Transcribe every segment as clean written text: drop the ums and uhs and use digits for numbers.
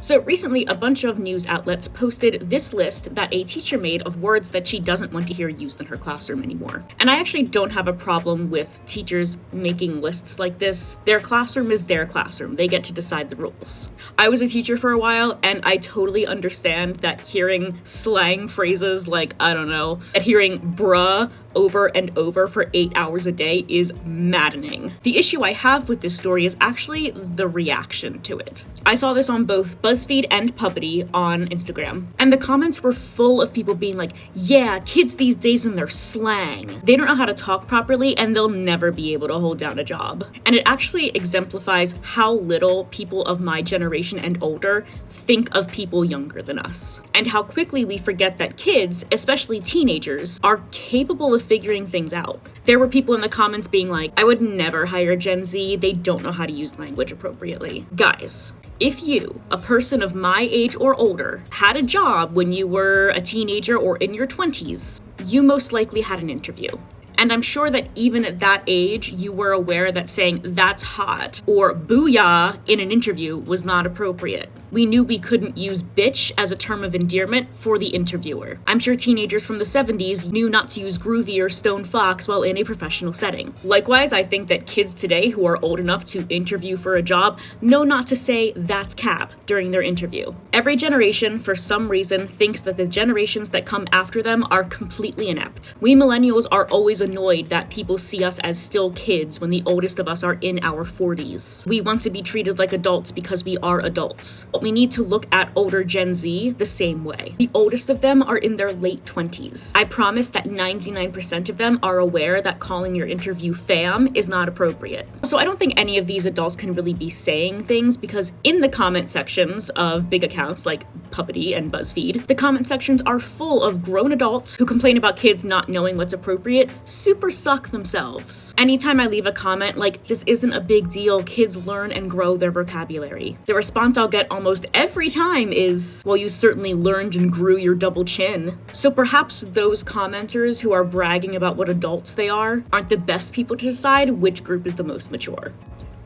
So recently, a bunch of news outlets posted this list that a teacher made of words that she doesn't want to hear used in her classroom anymore. And I actually don't have a problem with teachers making lists like this. Their classroom is their classroom. They get to decide the rules. I was a teacher for a while, and I totally understand that hearing slang phrases like, I don't know, hearing bruh over and over for 8 hours a day is maddening. The issue I have with this story is actually the reaction to it. I saw this on both BuzzFeed and Puppety on Instagram, and the comments were full of people being like, yeah, kids these days and their slang. They don't know how to talk properly and they'll never be able to hold down a job. And it actually exemplifies how little people of my generation and older think of people younger than us, and how quickly we forget that kids, especially teenagers, are capable of figuring things out. There were people in the comments being like, I would never hire Gen Z, they don't know how to use language appropriately. Guys, if you, a person of my age or older, had a job when you were a teenager or in your 20s, you most likely had an interview. And I'm sure that even at that age, you were aware that saying that's hot or booyah in an interview was not appropriate. We knew we couldn't use bitch as a term of endearment for the interviewer. I'm sure teenagers from the 70s knew not to use groovy or stone fox while in a professional setting. Likewise, I think that kids today who are old enough to interview for a job know not to say that's cap during their interview. Every generation, for some reason, thinks that the generations that come after them are completely inept. We millennials are always annoyed that people see us as still kids when the oldest of us are in our 40s. We want to be treated like adults because we are adults. But we need to look at older Gen Z the same way. The oldest of them are in their late 20s. I promise that 99% of them are aware that calling your interview fam is not appropriate. So I don't think any of these adults can really be saying things, because in the comment sections of big accounts like Puppety and BuzzFeed, the comment sections are full of grown adults who complain about kids not knowing what's appropriate, super suck themselves. Anytime I leave a comment like, this isn't a big deal, kids learn and grow their vocabulary, the response I'll get almost every time is, well, you certainly learned and grew your double chin. So perhaps those commenters who are bragging about what adults they are aren't the best people to decide which group is the most mature.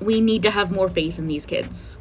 We need to have more faith in these kids.